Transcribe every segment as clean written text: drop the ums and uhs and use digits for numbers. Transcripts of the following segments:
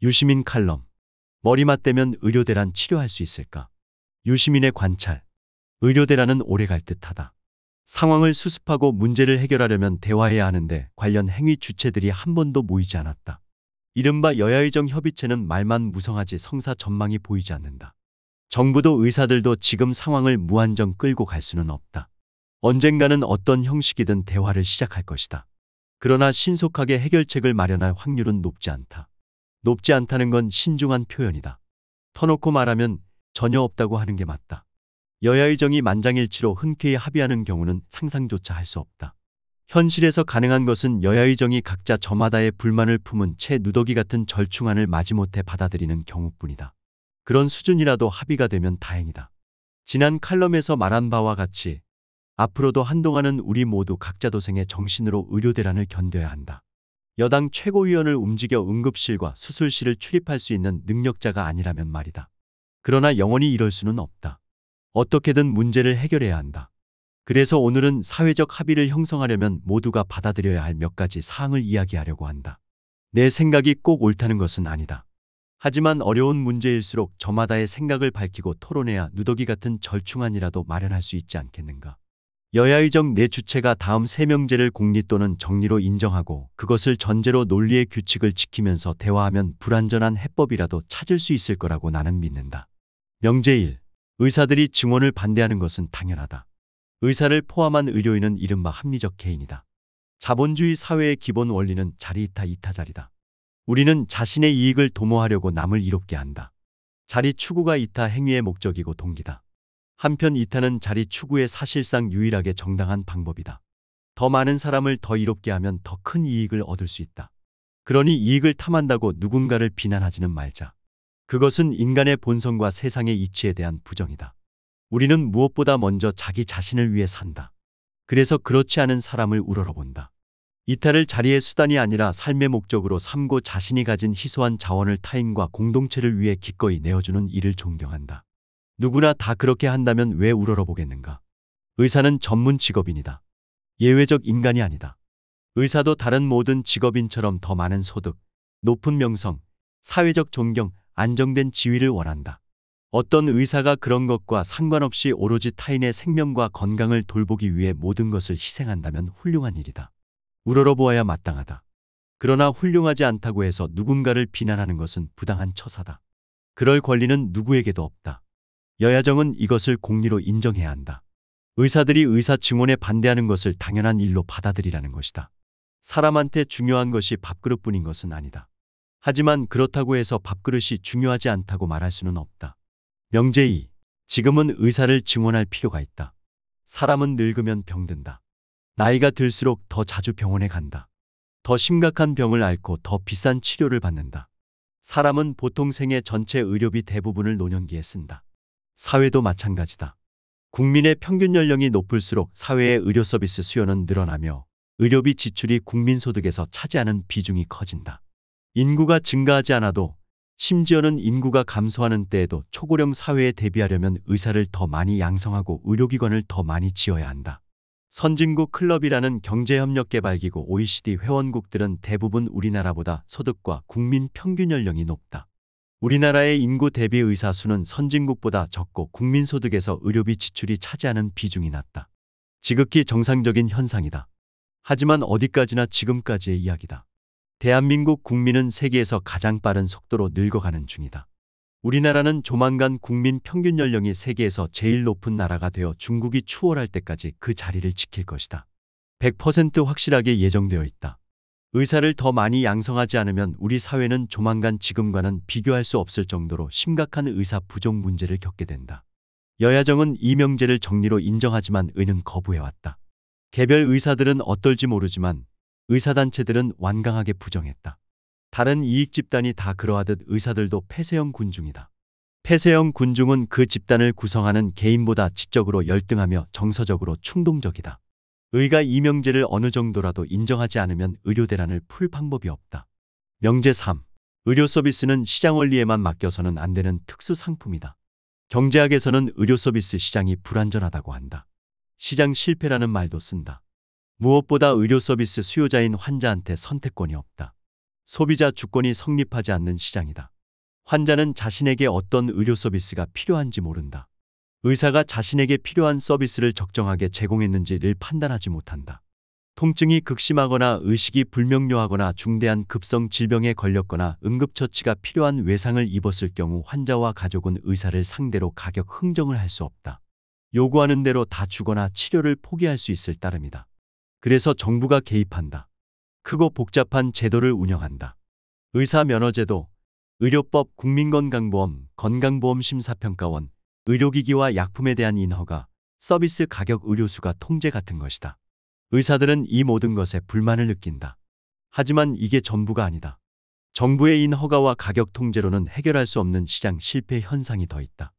유시민 칼럼. 머리 맞대면 의료대란 치료할 수 있을까? 유시민의 관찰. 의료대란은 오래 갈 듯하다. 상황을 수습하고 문제를 해결하려면 대화해야 하는데 관련 행위 주체들이 한 번도 모이지 않았다. 이른바 여야의정 협의체는 말만 무성하지 성사 전망이 보이지 않는다. 정부도 의사들도 지금 상황을 무한정 끌고 갈 수는 없다. 언젠가는 어떤 형식이든 대화를 시작할 것이다. 그러나 신속하게 해결책을 마련할 확률은 높지 않다. 높지 않다는 건 신중한 표현이다. 터놓고 말하면 전혀 없다고 하는 게 맞다. 여야의정이 만장일치로 흔쾌히 합의하는 경우는 상상조차 할 수 없다. 현실에서 가능한 것은 여야의정이 각자 저마다의 불만을 품은 채 누더기 같은 절충안을 마지못해 받아들이는 경우뿐이다. 그런 수준이라도 합의가 되면 다행이다. 지난 칼럼에서 말한 바와 같이 앞으로도 한동안은 우리 모두 각자 도생의 정신으로 의료대란을 견뎌야 한다. 여당 최고위원을 움직여 응급실과 수술실을 출입할 수 있는 능력자가 아니라면 말이다. 그러나 영원히 이럴 수는 없다. 어떻게든 문제를 해결해야 한다. 그래서 오늘은 사회적 합의를 형성하려면 모두가 받아들여야 할 몇 가지 사항을 이야기하려고 한다. 내 생각이 꼭 옳다는 것은 아니다. 하지만 어려운 문제일수록 저마다의 생각을 밝히고 토론해야 누더기 같은 절충안이라도 마련할 수 있지 않겠는가. 여야의정 내 주체가 다음 세명제를 공리 또는 정리로 인정하고 그것을 전제로 논리의 규칙을 지키면서 대화하면 불완전한 해법이라도 찾을 수 있을 거라고 나는 믿는다. 명제 1. 의사들이 증원을 반대하는 것은 당연하다. 의사를 포함한 의료인은 이른바 합리적 개인이다. 자본주의 사회의 기본 원리는 자리이타 이타자리다. 우리는 자신의 이익을 도모하려고 남을 이롭게 한다. 자리 추구가 이타 행위의 목적이고 동기다. 한편 이타는 자리 추구의 사실상 유일하게 정당한 방법이다. 더 많은 사람을 더 이롭게 하면 더 큰 이익을 얻을 수 있다. 그러니 이익을 탐한다고 누군가를 비난하지는 말자. 그것은 인간의 본성과 세상의 이치에 대한 부정이다. 우리는 무엇보다 먼저 자기 자신을 위해 산다. 그래서 그렇지 않은 사람을 우러러본다. 이타를 자리의 수단이 아니라 삶의 목적으로 삼고 자신이 가진 희소한 자원을 타인과 공동체를 위해 기꺼이 내어주는 일을 존경한다. 누구나 다 그렇게 한다면 왜 우러러보겠는가? 의사는 전문 직업인이다. 예외적 인간이 아니다. 의사도 다른 모든 직업인처럼 더 많은 소득, 높은 명성, 사회적 존경, 안정된 지위를 원한다. 어떤 의사가 그런 것과 상관없이 오로지 타인의 생명과 건강을 돌보기 위해 모든 것을 희생한다면 훌륭한 일이다. 우러러보아야 마땅하다. 그러나 훌륭하지 않다고 해서 누군가를 비난하는 것은 부당한 처사다. 그럴 권리는 누구에게도 없다. 여야정은 이것을 공리로 인정해야 한다. 의사들이 의사 증원에 반대하는 것을 당연한 일로 받아들이라는 것이다. 사람한테 중요한 것이 밥그릇뿐인 것은 아니다. 하지만 그렇다고 해서 밥그릇이 중요하지 않다고 말할 수는 없다. 명제 2. 지금은 의사를 증원할 필요가 있다. 사람은 늙으면 병든다. 나이가 들수록 더 자주 병원에 간다. 더 심각한 병을 앓고 더 비싼 치료를 받는다. 사람은 보통 생애 전체 의료비 대부분을 노년기에 쓴다. 사회도 마찬가지다. 국민의 평균 연령이 높을수록 사회의 의료 서비스 수요는 늘어나며 의료비 지출이 국민소득에서 차지하는 비중이 커진다. 인구가 증가하지 않아도 심지어는 인구가 감소하는 때에도 초고령 사회에 대비하려면 의사를 더 많이 양성하고 의료기관을 더 많이 지어야 한다. 선진국 클럽이라는 경제협력개발기구 OECD 회원국들은 대부분 우리나라보다 소득과 국민 평균 연령이 높다. 우리나라의 인구 대비 의사 수는 선진국보다 적고 국민소득에서 의료비 지출이 차지하는 비중이 낮다. 지극히 정상적인 현상이다. 하지만 어디까지나 지금까지의 이야기다. 대한민국 국민은 세계에서 가장 빠른 속도로 늙어가는 중이다. 우리나라는 조만간 국민 평균 연령이 세계에서 제일 높은 나라가 되어 중국이 추월할 때까지 그 자리를 지킬 것이다. 100% 확실하게 예정되어 있다. 의사를 더 많이 양성하지 않으면 우리 사회는 조만간 지금과는 비교할 수 없을 정도로 심각한 의사 부족 문제를 겪게 된다. 여야정은 이 명제를 정리로 인정하지만 의는 거부해왔다. 개별 의사들은 어떨지 모르지만 의사단체들은 완강하게 부정했다. 다른 이익 집단이 다 그러하듯 의사들도 폐쇄형 군중이다. 폐쇄형 군중은 그 집단을 구성하는 개인보다 지적으로 열등하며 정서적으로 충동적이다. 의가 이 명제를 어느 정도라도 인정하지 않으면 의료대란을 풀 방법이 없다. 명제 3. 의료 서비스는 시장 원리에만 맡겨서는 안 되는 특수 상품이다. 경제학에서는 의료 서비스 시장이 불완전하다고 한다. 시장 실패라는 말도 쓴다. 무엇보다 의료 서비스 수요자인 환자한테 선택권이 없다. 소비자 주권이 성립하지 않는 시장이다. 환자는 자신에게 어떤 의료 서비스가 필요한지 모른다. 의사가 자신에게 필요한 서비스를 적정하게 제공했는지를 판단하지 못한다. 통증이 극심하거나 의식이 불명료하거나 중대한 급성 질병에 걸렸거나 응급처치가 필요한 외상을 입었을 경우 환자와 가족은 의사를 상대로 가격 흥정을 할 수 없다. 요구하는 대로 다 주거나 치료를 포기할 수 있을 따름이다. 그래서 정부가 개입한다. 크고 복잡한 제도를 운영한다. 의사면허제도, 의료법, 국민건강보험, 건강보험심사평가원, 의료기기와 약품에 대한 인허가, 서비스 가격, 의료수가 통제 같은 것이다. 의사들은 이 모든 것에 불만을 느낀다. 하지만 이게 전부가 아니다. 정부의 인허가와 가격 통제로는 해결할 수 없는 시장 실패 현상이 더 있다.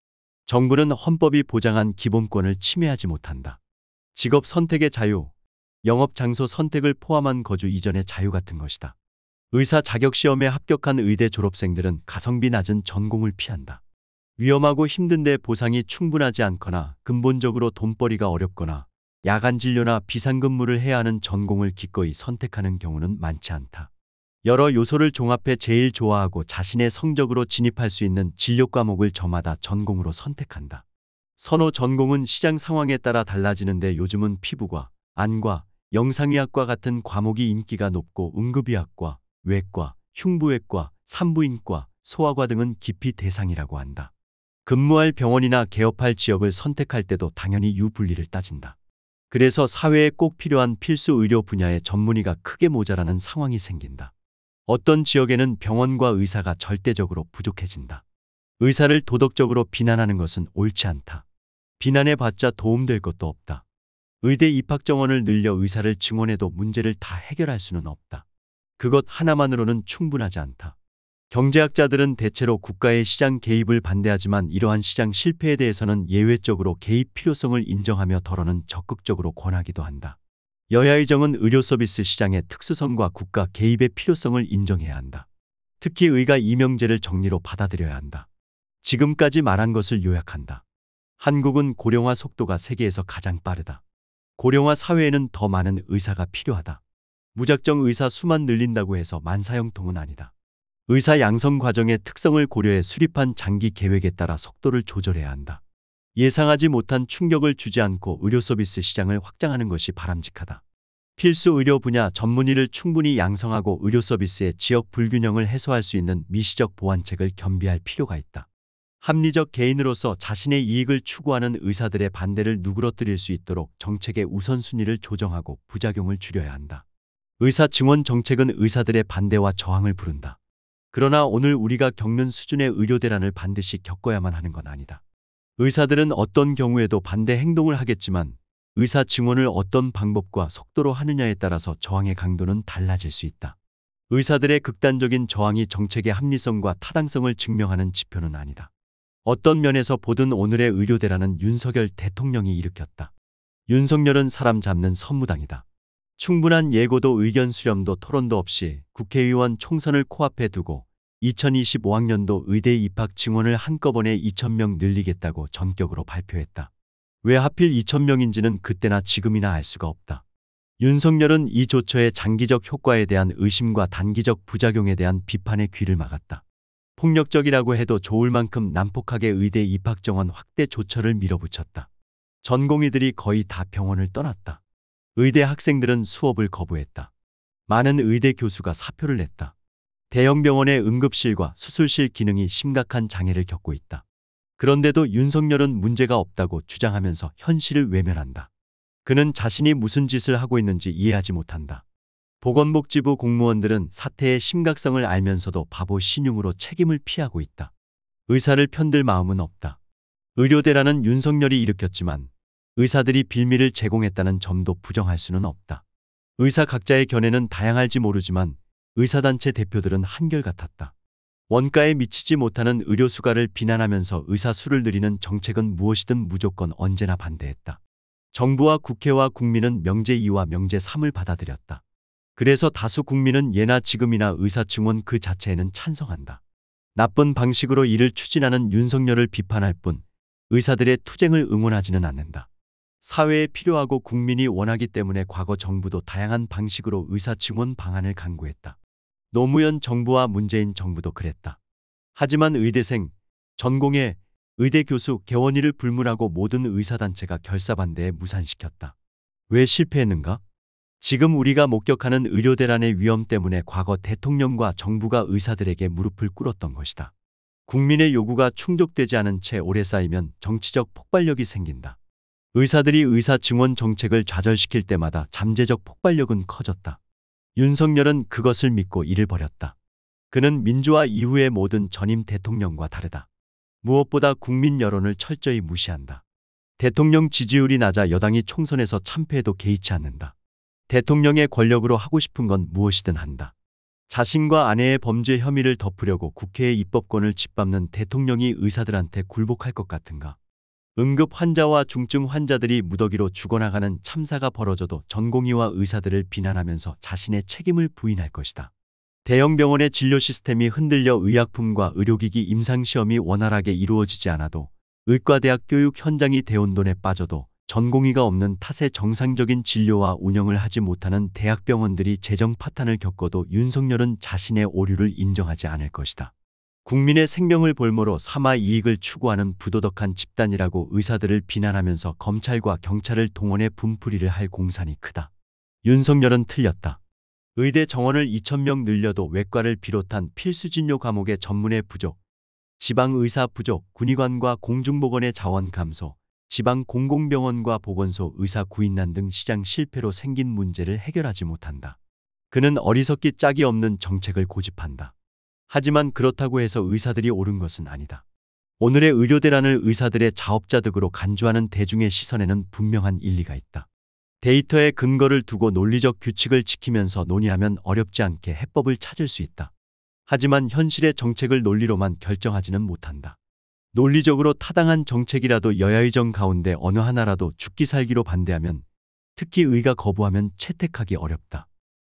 정부는 헌법이 보장한 기본권을 침해하지 못한다. 직업 선택의 자유, 영업 장소 선택을 포함한 거주 이전의 자유 같은 것이다. 의사 자격시험에 합격한 의대 졸업생들은 가성비 낮은 전공을 피한다. 위험하고 힘든데 보상이 충분하지 않거나 근본적으로 돈벌이가 어렵거나 야간 진료나 비상근무를 해야 하는 전공을 기꺼이 선택하는 경우는 많지 않다. 여러 요소를 종합해 제일 좋아하고 자신의 성적으로 진입할 수 있는 진료 과목을 저마다 전공으로 선택한다. 선호 전공은 시장 상황에 따라 달라지는데 요즘은 피부과, 안과, 영상의학과 같은 과목이 인기가 높고 응급의학과, 외과, 흉부외과, 산부인과, 소아과 등은 기피 대상이라고 한다. 근무할 병원이나 개업할 지역을 선택할 때도 당연히 유불리를 따진다. 그래서 사회에 꼭 필요한 필수 의료 분야의 전문의가 크게 모자라는 상황이 생긴다. 어떤 지역에는 병원과 의사가 절대적으로 부족해진다. 의사를 도덕적으로 비난하는 것은 옳지 않다. 비난해봤자 도움될 것도 없다. 의대 입학 정원을 늘려 의사를 증원해도 문제를 다 해결할 수는 없다. 그것 하나만으로는 충분하지 않다. 경제학자들은 대체로 국가의 시장 개입을 반대하지만 이러한 시장 실패에 대해서는 예외적으로 개입 필요성을 인정하며 더러는 적극적으로 권하기도 한다. 여야의정은 의료 서비스 시장의 특수성과 국가 개입의 필요성을 인정해야 한다. 특히 의가 이명제를 정리로 받아들여야 한다. 지금까지 말한 것을 요약한다. 한국은 고령화 속도가 세계에서 가장 빠르다. 고령화 사회에는 더 많은 의사가 필요하다. 무작정 의사 수만 늘린다고 해서 만사형통은 아니다. 의사 양성 과정의 특성을 고려해 수립한 장기 계획에 따라 속도를 조절해야 한다. 예상하지 못한 충격을 주지 않고 의료 서비스 시장을 확장하는 것이 바람직하다. 필수 의료 분야 전문의를 충분히 양성하고 의료 서비스의 지역 불균형을 해소할 수 있는 미시적 보완책을 겸비할 필요가 있다. 합리적 개인으로서 자신의 이익을 추구하는 의사들의 반대를 누그러뜨릴 수 있도록 정책의 우선순위를 조정하고 부작용을 줄여야 한다. 의사 증원 정책은 의사들의 반대와 저항을 부른다. 그러나 오늘 우리가 겪는 수준의 의료 대란을 반드시 겪어야만 하는 건 아니다. 의사들은 어떤 경우에도 반대 행동을 하겠지만 의사 증원을 어떤 방법과 속도로 하느냐에 따라서 저항의 강도는 달라질 수 있다. 의사들의 극단적인 저항이 정책의 합리성과 타당성을 증명하는 지표는 아니다. 어떤 면에서 보든 오늘의 의료 대란은 윤석열 대통령이 일으켰다. 윤석열은 사람 잡는 선무당이다. 충분한 예고도 의견 수렴도 토론도 없이 국회의원 총선을 코앞에 두고 2025학년도 의대 입학 증원을 한꺼번에 2,000명 늘리겠다고 전격으로 발표했다. 왜 하필 2,000명인지는 그때나 지금이나 알 수가 없다. 윤석열은 이 조처의 장기적 효과에 대한 의심과 단기적 부작용에 대한 비판의 귀를 막았다. 폭력적이라고 해도 좋을 만큼 난폭하게 의대 입학 정원 확대 조처를 밀어붙였다. 전공의들이 거의 다 병원을 떠났다. 의대 학생들은 수업을 거부했다. 많은 의대 교수가 사표를 냈다. 대형 병원의 응급실과 수술실 기능이 심각한 장애를 겪고 있다. 그런데도 윤석열은 문제가 없다고 주장하면서 현실을 외면한다. 그는 자신이 무슨 짓을 하고 있는지 이해하지 못한다. 보건복지부 공무원들은 사태의 심각성을 알면서도 바보 신용으로 책임을 피하고 있다. 의사를 편들 마음은 없다. 의료대란은 윤석열이 일으켰지만 의사들이 빌미를 제공했다는 점도 부정할 수는 없다. 의사 각자의 견해는 다양할지 모르지만 의사단체 대표들은 한결같았다. 원가에 미치지 못하는 의료 수가를 비난하면서 의사 수를 늘리는 정책은 무엇이든 무조건 언제나 반대했다. 정부와 국회와 국민은 명제 2와 명제 3을 받아들였다. 그래서 다수 국민은 예나 지금이나 의사 증원 그 자체에는 찬성한다. 나쁜 방식으로 이를 추진하는 윤석열을 비판할 뿐 의사들의 투쟁을 응원하지는 않는다. 사회에 필요하고 국민이 원하기 때문에 과거 정부도 다양한 방식으로 의사 증원 방안을 강구했다. 노무현 정부와 문재인 정부도 그랬다. 하지만 의대생, 전공의 의대 교수, 개원이를 불문하고 모든 의사단체가 결사반대에 무산시켰다. 왜 실패했는가? 지금 우리가 목격하는 의료대란의 위험 때문에 과거 대통령과 정부가 의사들에게 무릎을 꿇었던 것이다. 국민의 요구가 충족되지 않은 채 오래 쌓이면 정치적 폭발력이 생긴다. 의사들이 의사 증원 정책을 좌절시킬 때마다 잠재적 폭발력은 커졌다. 윤석열은 그것을 믿고 이를 벌였다. 그는 민주화 이후의 모든 전임 대통령과 다르다. 무엇보다 국민 여론을 철저히 무시한다. 대통령 지지율이 낮아 여당이 총선에서 참패해도 개의치 않는다. 대통령의 권력으로 하고 싶은 건 무엇이든 한다. 자신과 아내의 범죄 혐의를 덮으려고 국회의 입법권을 짓밟는 대통령이 의사들한테 굴복할 것 같은가? 응급 환자와 중증 환자들이 무더기로 죽어나가는 참사가 벌어져도 전공의와 의사들을 비난하면서 자신의 책임을 부인할 것이다. 대형 병원의 진료 시스템이 흔들려 의약품과 의료기기 임상시험이 원활하게 이루어지지 않아도 의과대학 교육 현장이 대혼돈에 빠져도 전공의가 없는 탓에 정상적인 진료와 운영을 하지 못하는 대학병원들이 재정 파탄을 겪어도 윤석열은 자신의 오류를 인정하지 않을 것이다. 국민의 생명을 볼모로 삼아 이익을 추구하는 부도덕한 집단이라고 의사들을 비난하면서 검찰과 경찰을 동원해 분풀이를 할 공산이 크다. 윤석열은 틀렸다. 의대 정원을 2,000명 늘려도 외과를 비롯한 필수진료 과목의 전문의 부족, 지방의사 부족, 군의관과 공중보건의 자원 감소, 지방 공공병원과 보건소 의사 구인난 등 시장 실패로 생긴 문제를 해결하지 못한다. 그는 어리석기 짝이 없는 정책을 고집한다. 하지만 그렇다고 해서 의사들이 옳은 것은 아니다. 오늘의 의료대란을 의사들의 자업자득으로 간주하는 대중의 시선에는 분명한 일리가 있다. 데이터의 근거를 두고 논리적 규칙을 지키면서 논의하면 어렵지 않게 해법을 찾을 수 있다. 하지만 현실의 정책을 논리로만 결정하지는 못한다. 논리적으로 타당한 정책이라도 여야의정 가운데 어느 하나라도 죽기 살기로 반대하면, 특히 의가 거부하면 채택하기 어렵다.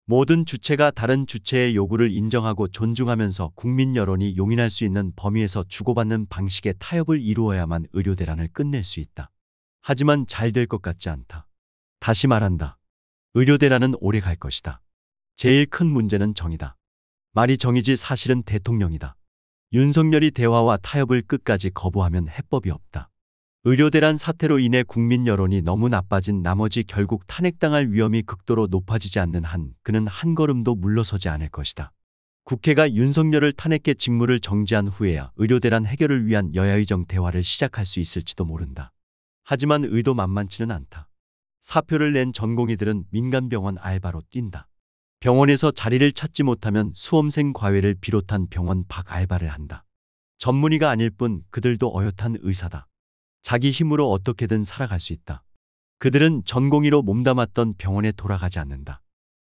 모든 주체가 다른 주체의 요구를 인정하고 존중하면서 국민 여론이 용인할 수 있는 범위에서 주고받는 방식의 타협을 이루어야만 의료대란을 끝낼 수 있다. 하지만 잘 될 것 같지 않다. 다시 말한다. 의료대란은 오래 갈 것이다. 제일 큰 문제는 정의다. 말이 정의지 사실은 대통령이다. 윤석열이 대화와 타협을 끝까지 거부하면 해법이 없다. 의료대란 사태로 인해 국민 여론이 너무 나빠진 나머지 결국 탄핵당할 위험이 극도로 높아지지 않는 한 그는 한 걸음도 물러서지 않을 것이다. 국회가 윤석열을 탄핵해 직무를 정지한 후에야 의료대란 해결을 위한 여야의정 대화를 시작할 수 있을지도 모른다. 하지만 의도 만만치는 않다. 사표를 낸 전공의들은 민간병원 알바로 뛴다. 병원에서 자리를 찾지 못하면 수험생 과외를 비롯한 병원 밖 알바를 한다. 전문의가 아닐 뿐 그들도 어엿한 의사다. 자기 힘으로 어떻게든 살아갈 수 있다. 그들은 전공의로 몸담았던 병원에 돌아가지 않는다.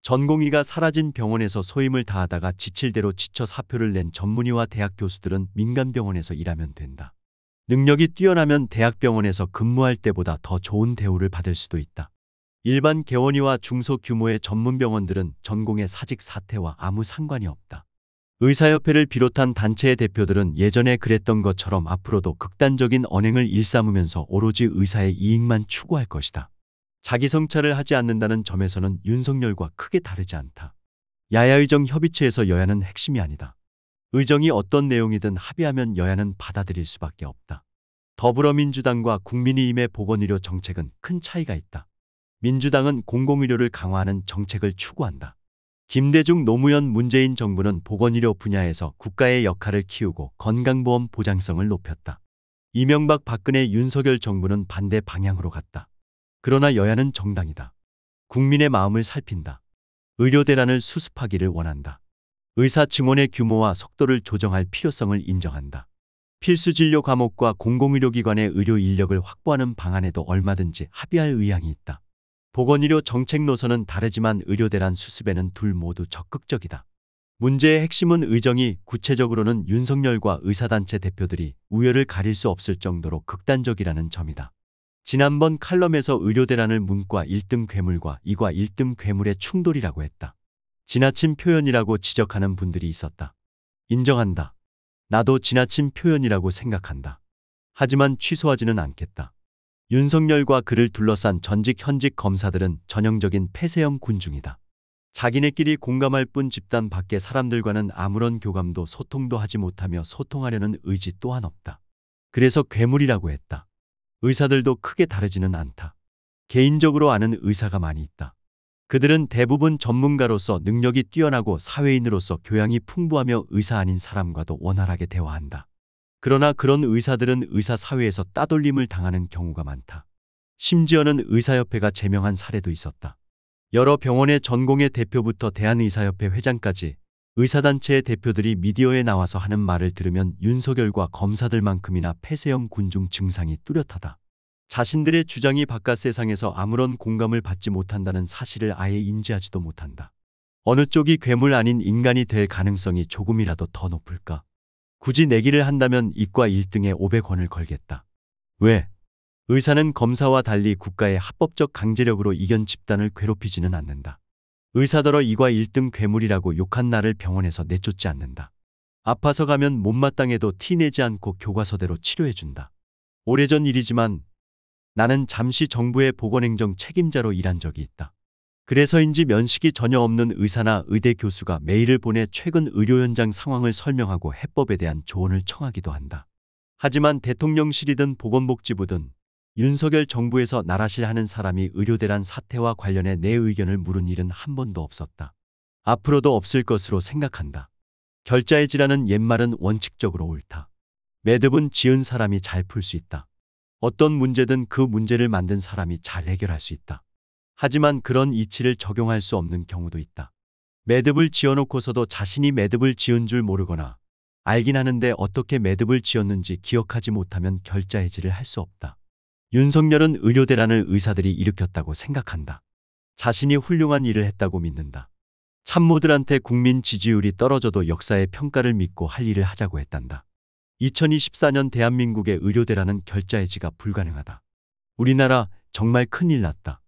전공의가 사라진 병원에서 소임을 다하다가 지칠 대로 지쳐 사표를 낸 전문의와 대학 교수들은 민간병원에서 일하면 된다. 능력이 뛰어나면 대학병원에서 근무할 때보다 더 좋은 대우를 받을 수도 있다. 일반 개원의와 중소규모의 전문병원들은 전공의 사직 사퇴와 아무 상관이 없다. 의사협회를 비롯한 단체의 대표들은 예전에 그랬던 것처럼 앞으로도 극단적인 언행을 일삼으면서 오로지 의사의 이익만 추구할 것이다. 자기 성찰을 하지 않는다는 점에서는 윤석열과 크게 다르지 않다. 야야의정 협의체에서 여야는 핵심이 아니다. 의정이 어떤 내용이든 합의하면 여야는 받아들일 수밖에 없다. 더불어민주당과 국민의힘의 보건의료 정책은 큰 차이가 있다. 민주당은 공공의료를 강화하는 정책을 추구한다. 김대중, 노무현, 문재인 정부는 보건의료 분야에서 국가의 역할을 키우고 건강보험 보장성을 높였다. 이명박, 박근혜, 윤석열 정부는 반대 방향으로 갔다. 그러나 여야는 정당이다. 국민의 마음을 살핀다. 의료대란을 수습하기를 원한다. 의사 증원의 규모와 속도를 조정할 필요성을 인정한다. 필수진료 과목과 공공의료기관의 의료 인력을 확보하는 방안에도 얼마든지 합의할 의향이 있다. 보건의료 정책 노선은 다르지만 의료대란 수습에는 둘 모두 적극적이다. 문제의 핵심은 의정이, 구체적으로는 윤석열과 의사단체 대표들이 우열을 가릴 수 없을 정도로 극단적이라는 점이다. 지난번 칼럼에서 의료대란을 문과 1등 괴물과 이과 1등 괴물의 충돌이라고 했다. 지나친 표현이라고 지적하는 분들이 있었다. 인정한다. 나도 지나친 표현이라고 생각한다. 하지만 취소하지는 않겠다. 윤석열과 그를 둘러싼 전직 현직 검사들은 전형적인 폐쇄형 군중이다. 자기네끼리 공감할 뿐 집단 밖의 사람들과는 아무런 교감도 소통도 하지 못하며 소통하려는 의지 또한 없다. 그래서 괴물이라고 했다. 의사들도 크게 다르지는 않다. 개인적으로 아는 의사가 많이 있다. 그들은 대부분 전문가로서 능력이 뛰어나고 사회인으로서 교양이 풍부하며 의사 아닌 사람과도 원활하게 대화한다. 그러나 그런 의사들은 의사 사회에서 따돌림을 당하는 경우가 많다. 심지어는 의사협회가 제명한 사례도 있었다. 여러 병원의 전공의 대표부터 대한의사협회 회장까지 의사단체의 대표들이 미디어에 나와서 하는 말을 들으면 윤석열과 검사들만큼이나 폐쇄형 군중 증상이 뚜렷하다. 자신들의 주장이 바깥 세상에서 아무런 공감을 받지 못한다는 사실을 아예 인지하지도 못한다. 어느 쪽이 괴물 아닌 인간이 될 가능성이 조금이라도 더 높을까? 굳이 내기를 한다면 이과 1등에 500원을 걸겠다. 왜? 의사는 검사와 달리 국가의 합법적 강제력으로 이견 집단을 괴롭히지는 않는다. 의사더러 이과 1등 괴물이라고 욕한 나를 병원에서 내쫓지 않는다. 아파서 가면 못마땅해도 티내지 않고 교과서대로 치료해준다. 오래전 일이지만 나는 잠시 정부의 보건행정 책임자로 일한 적이 있다. 그래서인지 면식이 전혀 없는 의사나 의대 교수가 메일을 보내 최근 의료 현장 상황을 설명하고 해법에 대한 조언을 청하기도 한다. 하지만 대통령실이든 보건복지부든 윤석열 정부에서 나라실 하는 사람이 의료대란 사태와 관련해 내 의견을 물은 일은 한 번도 없었다. 앞으로도 없을 것으로 생각한다. 결자해지라는 옛말은 원칙적으로 옳다. 매듭은 지은 사람이 잘 풀 수 있다. 어떤 문제든 그 문제를 만든 사람이 잘 해결할 수 있다. 하지만 그런 이치를 적용할 수 없는 경우도 있다. 매듭을 지어놓고서도 자신이 매듭을 지은 줄 모르거나 알긴 하는데 어떻게 매듭을 지었는지 기억하지 못하면 결자해지를 할 수 없다. 윤석열은 의료대란을 의사들이 일으켰다고 생각한다. 자신이 훌륭한 일을 했다고 믿는다. 참모들한테 국민 지지율이 떨어져도 역사의 평가를 믿고 할 일을 하자고 했단다. 2024년 대한민국의 의료대란은 결자해지가 불가능하다. 우리나라 정말 큰일 났다.